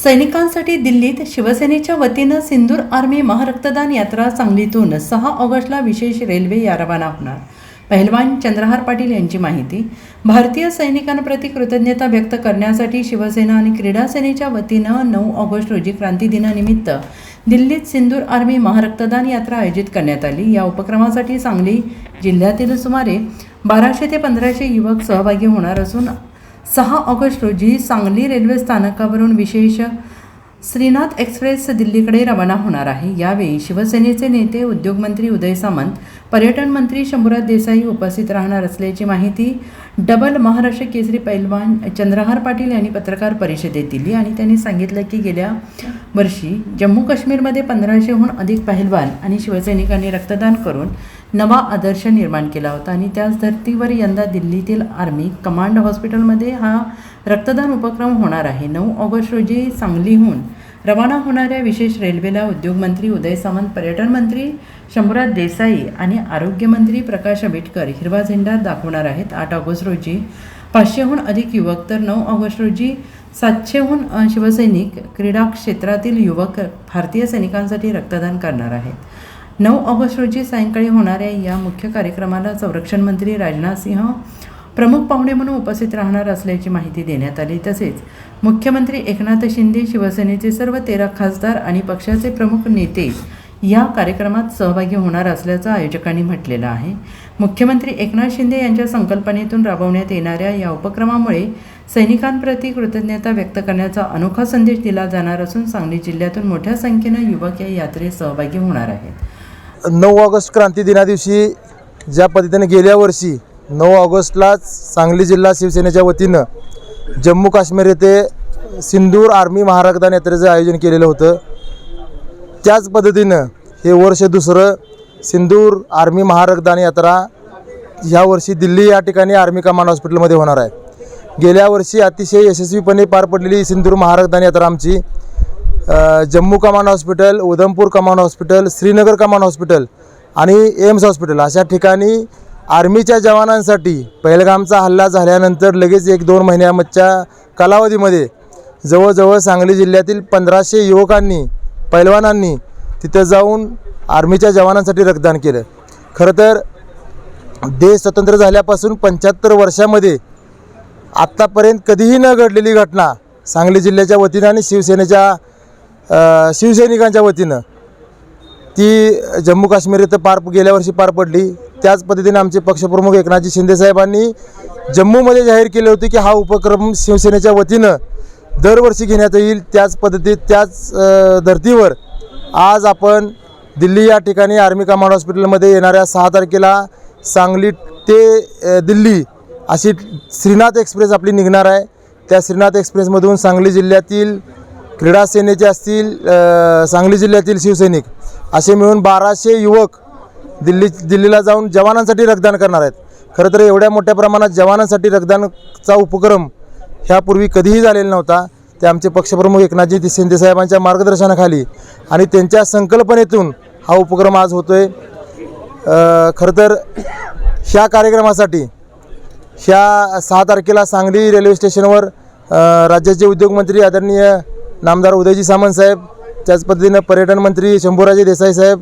सैनिकांसाठी दिल्लीत शिवसेनेच्या वतीनं सिंदूर आर्मी महारक्तदान यात्रा सांगलीतून 6 ऑगस्टला विशेष रेल्वे रवाना होणार। पहिलवान चंद्रहार पाटील यांची माहिती। भारतीय सैनिकांप्रती कृतज्ञता व्यक्त करण्यासाठी शिवसेना आणि क्रीडा सेनेच्या वतीनं 9 ऑगस्ट रोजी क्रांती दिनानिमित्त दिल्लीत सिंदूर आर्मी महारक्तदान यात्रा आयोजित करण्यात आली। या उपक्रमासाठी सांगली जिल्ह्यातील सुमारे 1200 ते 1500 युवक सहभागी होणार असून 6 ऑगस्ट रोजी सांगली रेल्वे स्थानकावरून विशेष श्रीनाथ एक्सप्रेस दिल्लीकडे रवाना होणार आहे। यावेळी शिवसेनेचे नेते उद्योगमंत्री उदय सामंत, पर्यटन मंत्री शंभूराज देसाई उपस्थित राहणार असल्याची माहिती डबल महाराष्ट्र केसरी पैलवान चंद्रहार पाटील यांनी पत्रकार परिषदेत दिली आणि त्यांनी सांगितलं की गेल्या वर्षी जम्मू काश्मीरमध्ये 1500हून अधिक पहिलवान आणि शिवसैनिकांनी रक्तदान करून नवा आदर्श निर्माण केला होता आणि त्याच धर्तीवर यंदा दिल्लीतील आर्मी कमांड हॉस्पिटलमध्ये हा रक्तदान उपक्रम होणार आहे। 9 ऑगस्ट रोजी सांगलीहून रवाना होणाऱ्या विशेष रेल्वेला उद्योगमंत्री उदय सामंत, पर्यटन मंत्री शंभूराज देसाई आणि आरोग्यमंत्री प्रकाश आंबेडकर हिरवा झेंडा दाखवणार आहेत। 8 ऑगस्ट रोजी 500हून अधिक युवक तर 9 ऑगस्ट रोजी 700हून शिवसैनिक क्रीडा क्षेत्रातील युवक भारतीय सैनिकांसाठी रक्तदान करणार आहेत। 9 ऑगस्ट रोजी सायंकाळी होणाऱ्या या मुख्य कार्यक्रमाला संरक्षण मंत्री राजनाथ सिंह प्रमुख पाहुणे म्हणून उपस्थित राहणार असल्याची माहिती देण्यात आली। तसेच मुख्यमंत्री एकनाथ शिंदे, शिवसेनेचे सर्व 13 खासदार आणि पक्षाचे प्रमुख नेते या कार्यक्रमात सहभागी होणार असल्याचं आयोजकांनी म्हटलेलं आहे। मुख्यमंत्री एकनाथ शिंदे यांच्या संकल्पनेतून राबवण्यात येणाऱ्या या उपक्रमामुळे सैनिकांप्रती कृतज्ञता व्यक्त करण्याचा अनोखा संदेश दिला जाणार असून सांगली जिल्ह्यातून मोठ्या संख्येनं युवक या यात्रेत सहभागी होणार आहेत। 9 ऑगस्ट क्रांती दिनादिवशी ज्या पद्धतीने गेल्या वर्षी 9 ऑगस्टलाच सांगली जिल्हा शिवसेनेच्या वतीनं जम्मू काश्मीर येथे सिंदूर आर्मी महारक्तदान यात्रेचं आयोजन केलेलं होतं, त्याच पद्धतीनं हे वर्ष दुसरं सिंदूर आर्मी महारक्तदान यात्रा ह्या वर्षी दिल्ली या ठिकाणी आर्मी कमांड हॉस्पिटलमध्ये होणार आहे। गेल्या वर्षी अतिशय यशस्वीपणे पार पडलेली सिंदूर महारक्तदान यात्रा आमची Jammu command hospital, Udhampur command hospital, Srinagar command hospital आणि एम्स हॉस्पिटल अशा ठिकाणी आर्मीच्या जवानांसाठी पहलगामचा हल्ला झाल्यानंतर लगेच 1-2 महिन्याच्या कालावधीमध्ये जवळजवळ सांगली जिल्ह्यातील 1500 युवकांनी, पैलवानांनी तिथं जाऊन आर्मीच्या जवानांसाठी रक्तदान केलं। खरं तर देश स्वतंत्र झाल्यापासून 75 वर्षामध्ये आत्तापर्यंत कधीही न घडलेली घटना सांगली जिल्ह्याच्या वतीनं आणि शिवसैनिकांच्या वतीनं ती जम्मू काश्मीर इथं गेल्या वर्षी पार पडली। त्याच पद्धतीने आमचे पक्षप्रमुख एकनाथजी शिंदे साहेबांनी जम्मूमध्ये जाहीर केले होते की हा उपक्रम शिवसेनेच्या वतीनं दरवर्षी घेण्यात येईल। त्याच पद्धतीत त्याच धर्तीवर आज आपण दिल्ली या ठिकाणी आर्मी कमांड हॉस्पिटलमध्ये येणाऱ्या 6 तारखेला सांगली ते दिल्ली अशी श्रीनाथ एक्सप्रेस आपली निघणार आहे। त्या श्रीनाथ एक्सप्रेसमधून सांगली जिल्ह्यातील क्रीडा सेनेचे असतील, सांगली जिल्ह्यातील शिवसैनिक असे मिळून 1200 युवक दिल्लीला जाऊन जवानांसाठी रक्तदान करणार आहेत। खरं तर एवढ्या मोठ्या प्रमाणात जवानांसाठी रक्तदानाचा उपक्रम ह्यापूर्वी कधीही झालेला नव्हता। ते आमचे पक्षप्रमुख एकनाथजी शिंदे साहेबांच्या मार्गदर्शनाखाली आणि त्यांच्या संकल्पनेतून हा उपक्रम आज होतोय। खरं तर ह्या कार्यक्रमासाठी ह्या 6 तारखेला सांगली रेल्वे स्टेशनवर राज्याचे उद्योगमंत्री आदरणीय नामदार उदयजी सामंत साहेब, त्याच पद्धतीनं पर्यटन मंत्री शंभूराजे देसाई साहेब,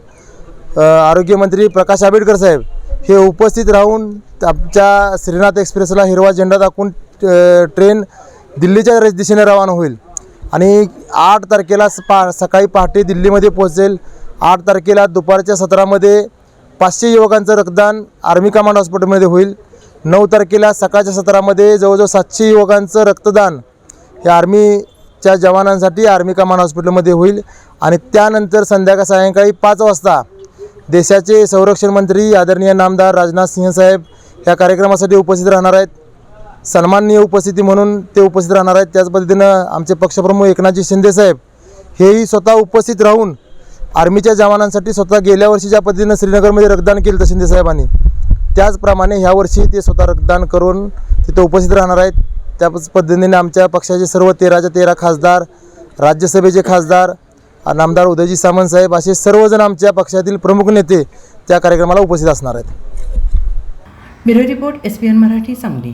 आरोग्यमंत्री प्रकाश आंबेडकर साहेब हे उपस्थित राहून आमच्या श्रीनाथ एक्सप्रेसला हिरवा झेंडा दाखवून ट्रेन दिल्लीच्या दिशेने रवाना होईल आणि 8 तारखेला सकाळी पहाटे दिल्लीमध्ये पोहोचेल। 8 तारखेला दुपारच्या सत्रामध्ये 500 युवकांचं रक्तदान आर्मी कमांड हॉस्पिटलमध्ये होईल। 9 तारखेला सकाळच्या सत्रामध्ये जवळजवळ 700 युवकांचं रक्तदान हे आर्मीच्या जवानांसाठी आर्मी कमांड हॉस्पिटलमध्ये होईल आणि त्यानंतर सायंकाळी 5 वाजता देशाचे संरक्षण मंत्री आदरणीय नामदार राजनाथ सिंह साहेब या कार्यक्रमासाठी उपस्थित राहणार आहेत। सन्माननीय उपस्थिती म्हणून ते उपस्थित राहणार आहेत। त्याच पद्धतीनं आमचे पक्षप्रमुख एकनाथजी शिंदे साहेब हेही स्वतः उपस्थित राहून आर्मीच्या जवानांसाठी स्वतः गेल्या वर्षी ज्या पद्धतीनं श्रीनगरमध्ये रक्तदान केलं तर शिंदे साहेबांनी त्याचप्रमाणे ह्या वर्षी ते स्वतः रक्तदान करून तिथं उपस्थित राहणार आहेत। त्याच पद्धतीने आमच्या पक्षाचे सर्व 13च्या 13 खासदार, राज्यसभेचे खासदार, नामदार उदयजी सामंत साहेब असे सर्वजण आमच्या पक्षातील प्रमुख नेते त्या कार्यक्रमाला उपस्थित असणार आहेत। Bureau report SPN Marathi Sangli.